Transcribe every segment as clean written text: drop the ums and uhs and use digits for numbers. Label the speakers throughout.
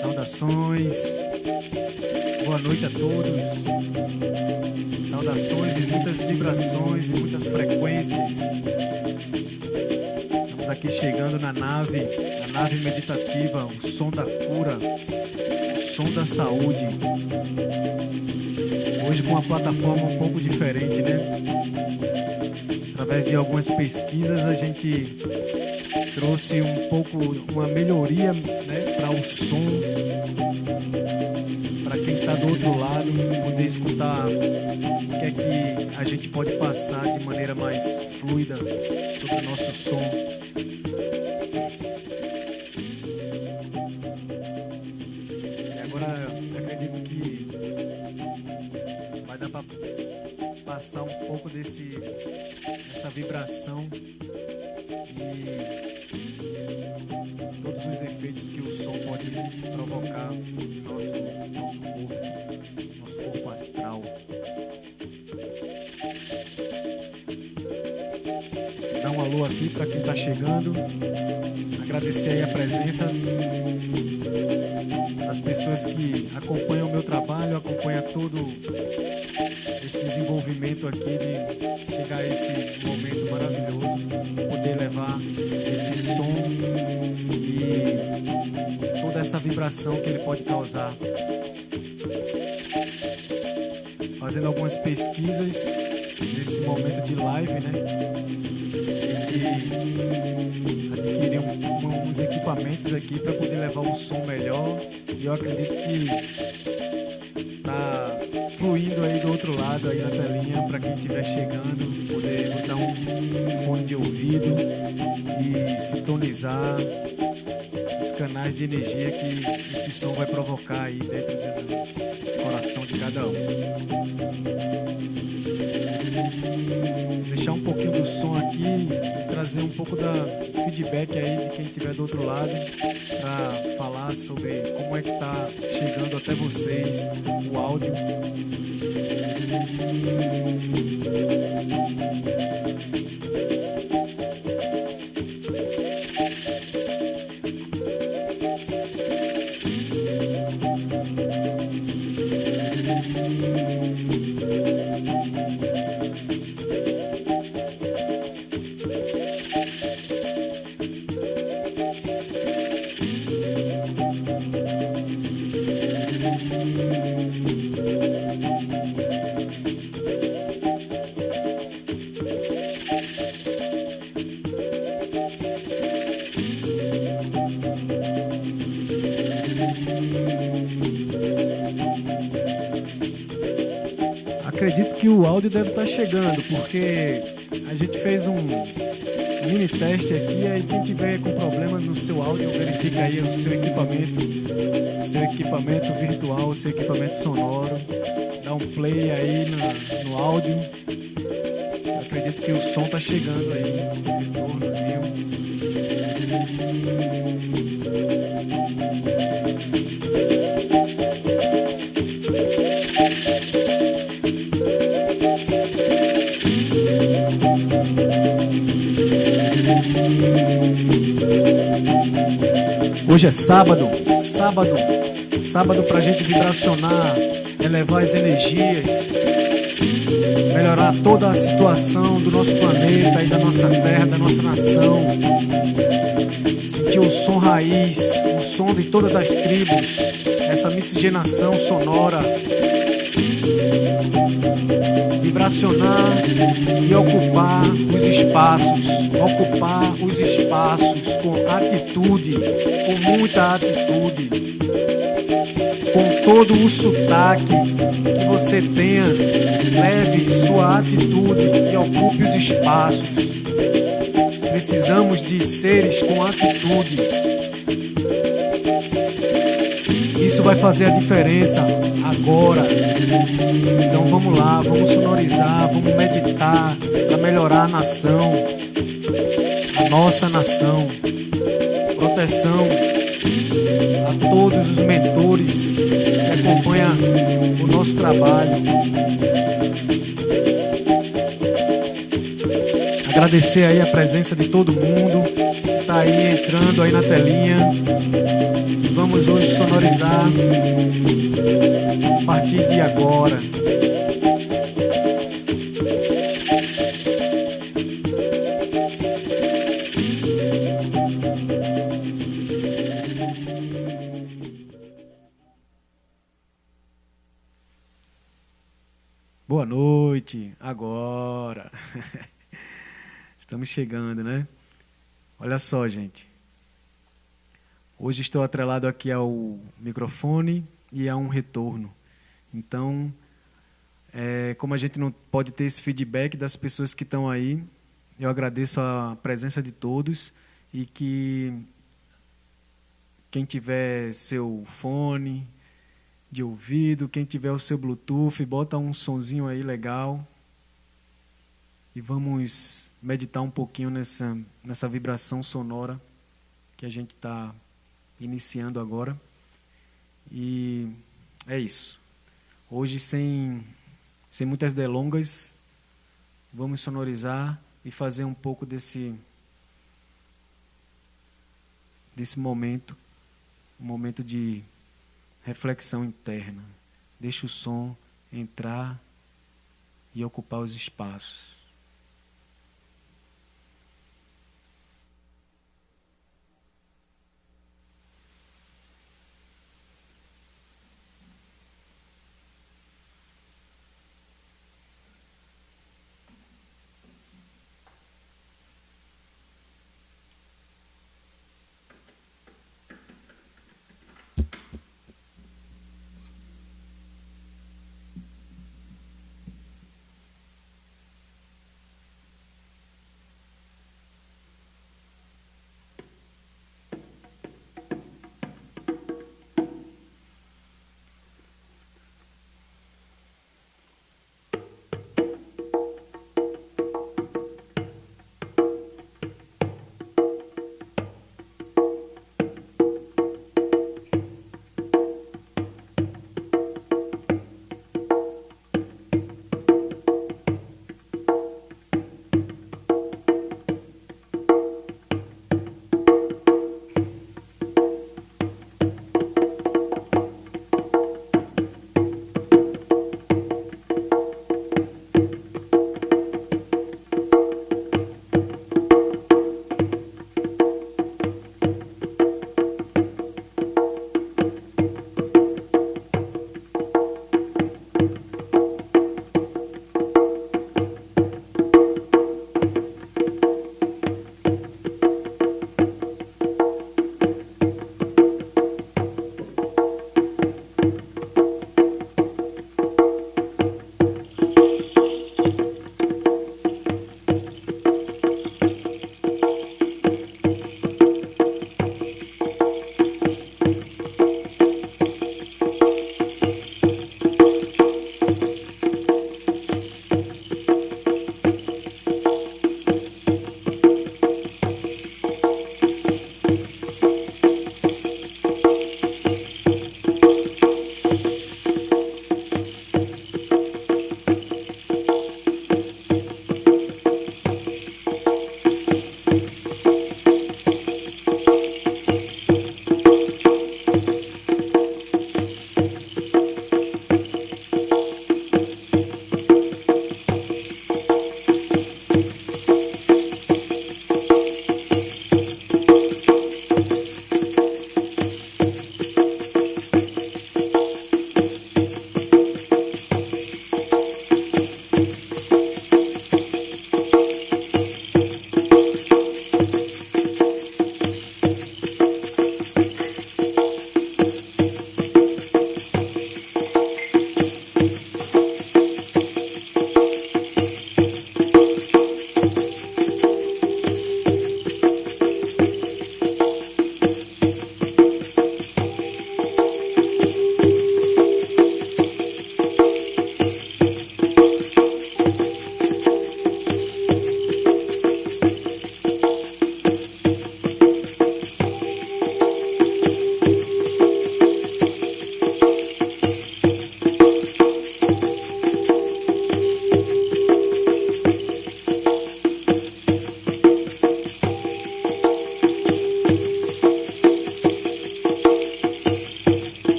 Speaker 1: Saudações, boa noite a todos. Saudações e muitas vibrações e muitas frequências. Estamos aqui chegando na nave meditativa, o som da cura, o som da saúde. Hoje com uma plataforma um pouco diferente, né? Através de algumas pesquisas a gente trouxe um pouco uma melhoria, né, para o som, para quem está do outro lado poder escutar o que é que a gente pode passar de maneira mais fluida sobre o nosso som. E agora eu acredito que vai dar para passar um pouco dessa vibração e todos os efeitos que o som pode provocar no nosso corpo astral. Dá um alô aqui para quem está chegando. Agradecer aí a presença das pessoas que acompanham o meu trabalho, acompanham todo esse desenvolvimento aqui de chegar a esse momento maravilhoso, poder levar esse som e toda essa vibração que ele pode causar. Fazendo algumas pesquisas nesse momento de live, né? A gente adquiriu uns equipamentos aqui para poder levar um som melhor, e eu acredito que tá fluindo aí do outro lado aí na telinha para quem estiver chegando, poder botar um fone de ouvido e sintonizar os canais de energia que esse som vai provocar aí dentro do coração de cada um. Deixar um pouquinho do som aqui e trazer um pouco da feedback aí de quem estiver do outro lado para falar sobre como é que tá chegando até vocês o áudio. Acredito que o áudio deve estar chegando, porque a gente fez um mini teste aqui, aí quem tiver com problema no seu áudio, verifica aí o seu equipamento virtual, o seu equipamento sonoro, dá um play aí no áudio. Eu acredito que o som tá chegando aí, retornozinho. Hoje é sábado pra gente vibracionar, elevar as energias, melhorar toda a situação do nosso planeta e da nossa terra, da nossa nação. Sentir o som raiz, o som de todas as tribos, essa miscigenação sonora. Vibracionar e ocupar os espaços com atitude, com muita atitude, com todo o sotaque que você tenha, leve sua atitude e ocupe os espaços. Precisamos de seres com atitude. Isso vai fazer a diferença agora. Então vamos lá, vamos sonorizar, vamos meditar para melhorar a nação, a nossa nação. Proteção a todos os mentores que acompanham o nosso trabalho. Agradecer aí a presença de todo mundo que está aí entrando aí na telinha. E vamos hoje sonorizar a partir de agora. Boa noite, agora. Estamos chegando, né? Olha só, gente. Hoje estou atrelado aqui ao microfone e a um retorno. Então, como a gente não pode ter esse feedback das pessoas que estão aí, eu agradeço a presença de todos e que quem tiver seu fone de ouvido, quem tiver o seu Bluetooth, bota um sonzinho aí legal e vamos meditar um pouquinho nessa vibração sonora que a gente está iniciando agora. E é isso. Hoje, sem muitas delongas, vamos sonorizar e fazer um pouco desse momento, um momento de reflexão interna. Deixa o som entrar e ocupar os espaços.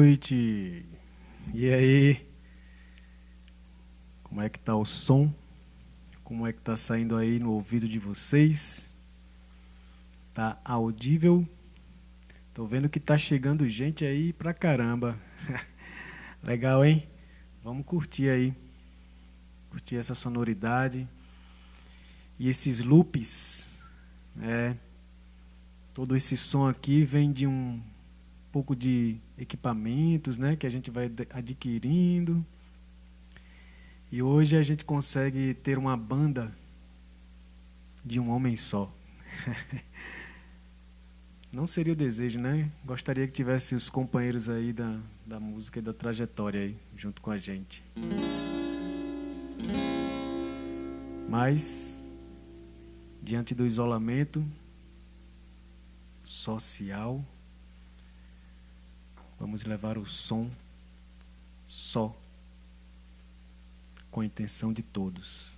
Speaker 1: noite. E aí? Como é que tá o som? Como é que tá saindo aí no ouvido de vocês? Tá audível? Tô vendo que tá chegando gente aí pra caramba. Legal, hein? Vamos curtir aí. Curtir essa sonoridade. E esses loops, todo esse som aqui vem de um pouco de equipamentos, né, que a gente vai adquirindo. E hoje a gente consegue ter uma banda de um homem só. Não seria o desejo, né? Gostaria que tivesse os companheiros aí da música e da trajetória aí, junto com a gente. Mas, diante do isolamento social, vamos levar o som só, com a intenção de todos.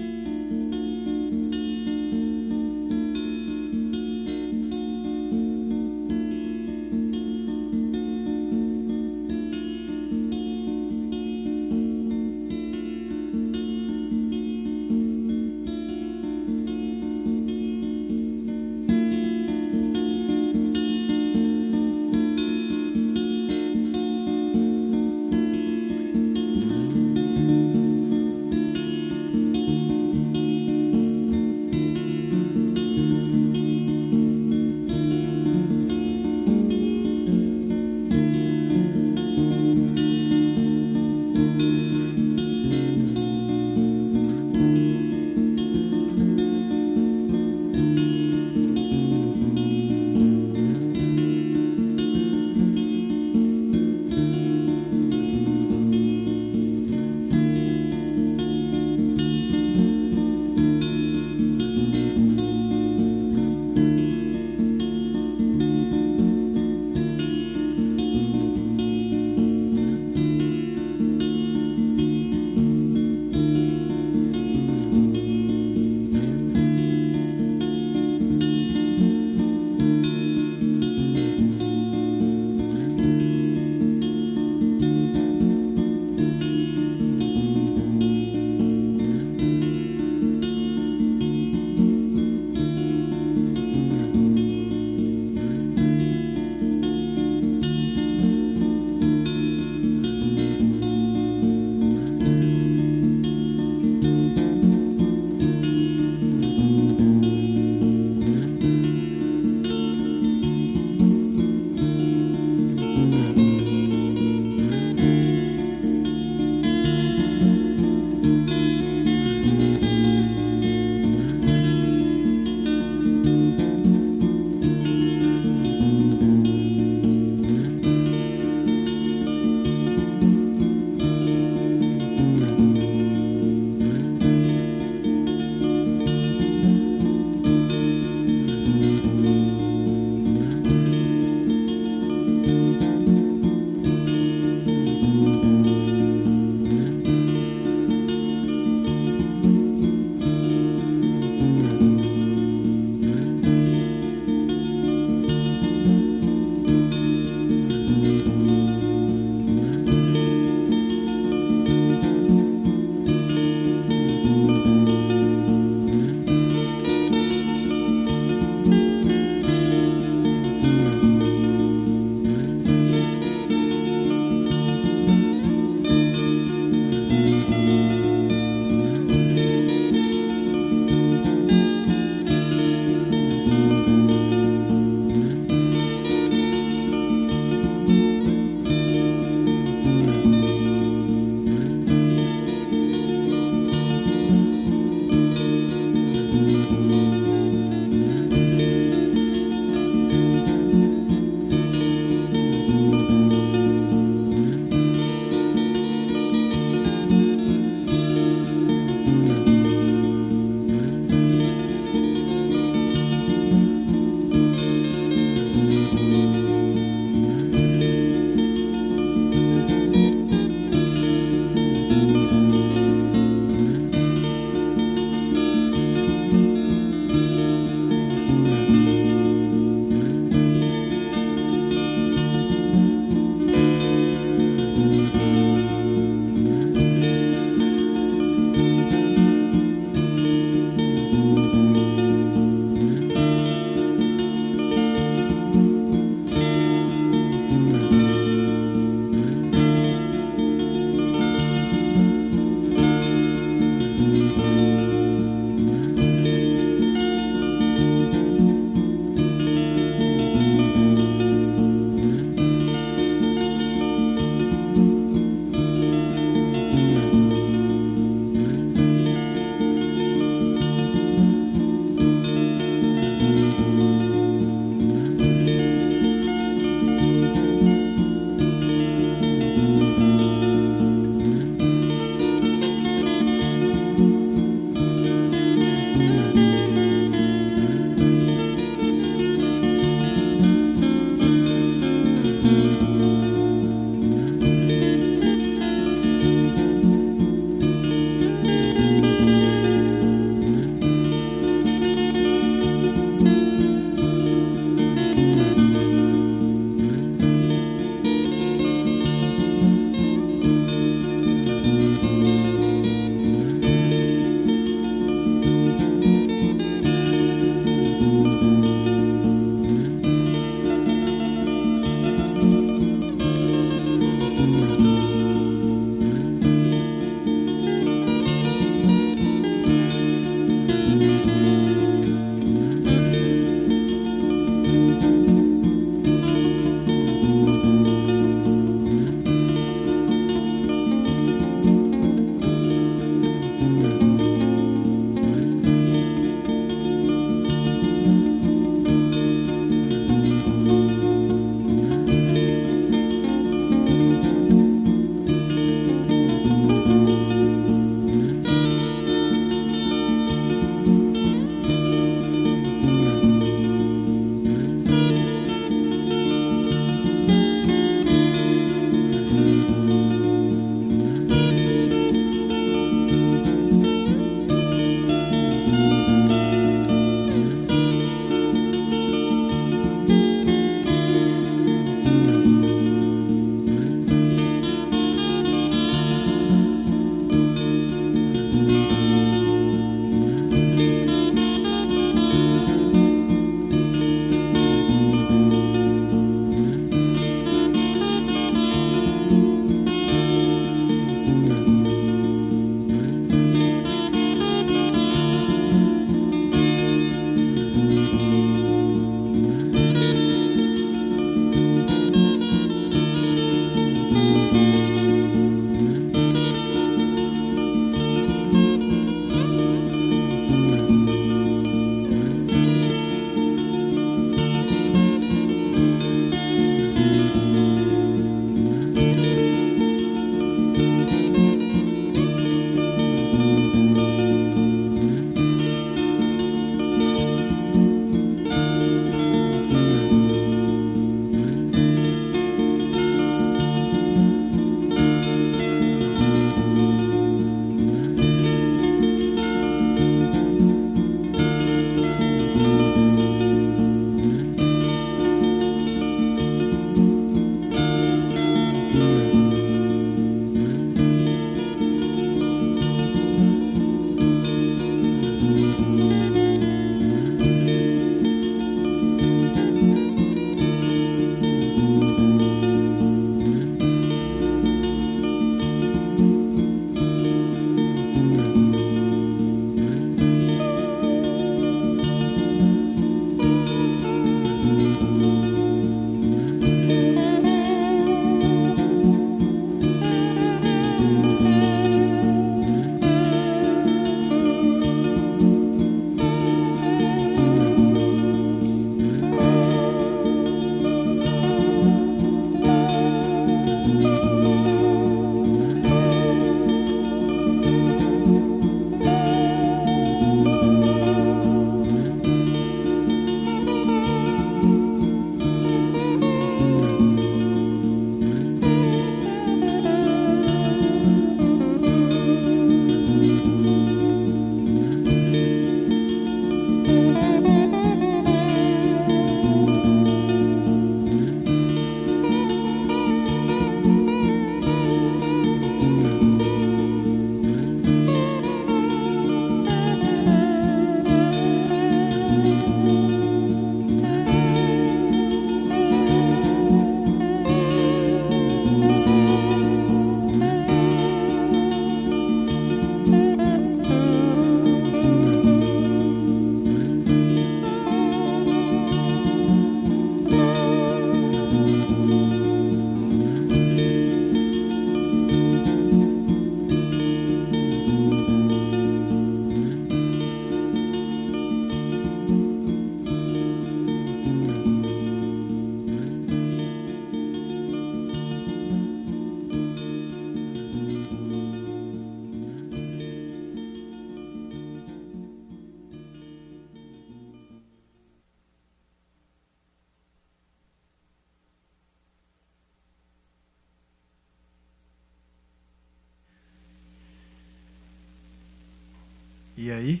Speaker 1: dia aí,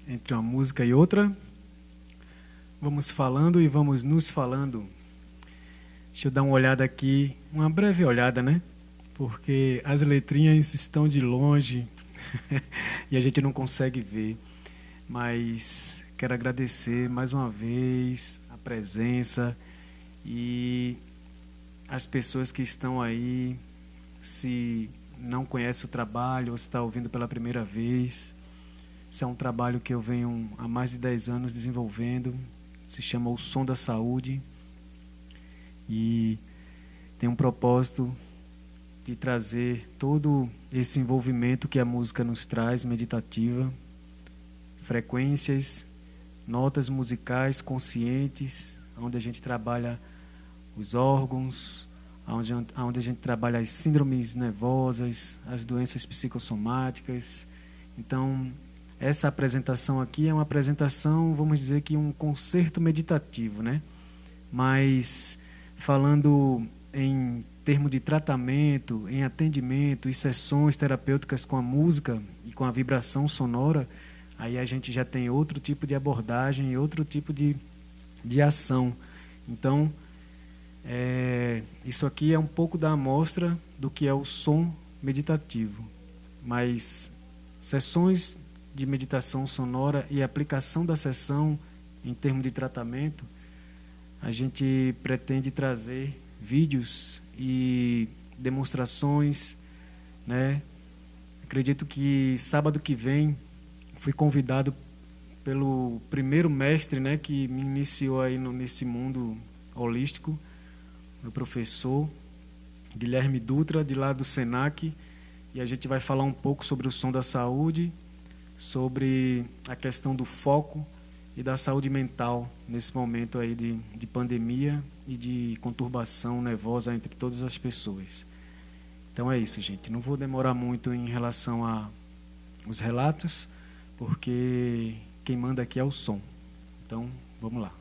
Speaker 1: entre uma música e outra. Vamos falando e vamos nos falando. Deixa eu dar uma olhada aqui, uma breve olhada, né? Porque as letrinhas estão de longe e a gente não consegue ver. Mas quero agradecer mais uma vez a presença e as pessoas que estão aí, se não conhece o trabalho ou se está ouvindo pela primeira vez. Esse é um trabalho que eu venho há mais de 10 anos desenvolvendo. Se chama o Som da Saúde. E tem um propósito de trazer todo esse envolvimento que a música nos traz, meditativa. Frequências, notas musicais conscientes, onde a gente trabalha os órgãos, onde a gente trabalha as síndromes nervosas, as doenças psicossomáticas. Então, essa apresentação aqui é uma apresentação, vamos dizer que um concerto meditativo, né? Mas, falando em termos de tratamento, em atendimento e sessões terapêuticas com a música e com a vibração sonora, aí a gente já tem outro tipo de abordagem e outro tipo de ação. Então, isso aqui é um pouco da amostra do que é o som meditativo. Mas sessões de meditação sonora e aplicação da sessão em termos de tratamento, a gente pretende trazer vídeos e demonstrações, né? Acredito que sábado que vem fui convidado pelo primeiro mestre, né, que me iniciou aí nesse mundo holístico, meu professor Guilherme Dutra, de lá do Senac, e a gente vai falar um pouco sobre o som da saúde, sobre a questão do foco e da saúde mental nesse momento aí de pandemia e de conturbação nervosa entre todas as pessoas. Então é isso, gente. Não vou demorar muito em relação aos relatos, porque quem manda aqui é o som. Então, vamos lá.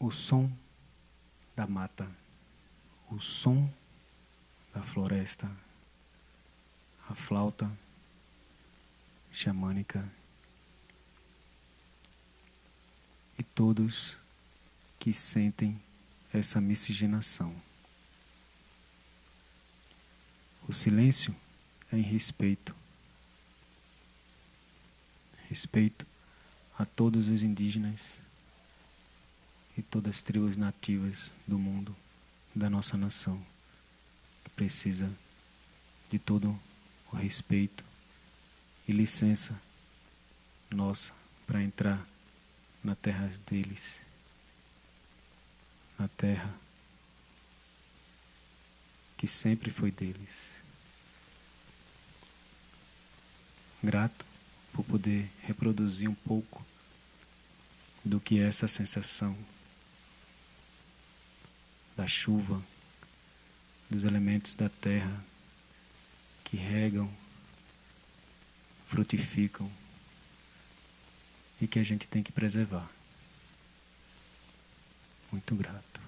Speaker 1: O som da mata, o som da floresta, a flauta xamânica e todos que sentem essa miscigenação. O silêncio é em respeito. Respeito a todos os indígenas e todas as tribos nativas do mundo, da nossa nação, que precisa de todo o respeito e licença nossa para entrar na terra deles, na terra que sempre foi deles. Grato por poder reproduzir um pouco do que é essa sensação da chuva, dos elementos da terra que regam, frutificam e que a gente tem que preservar. Muito grato.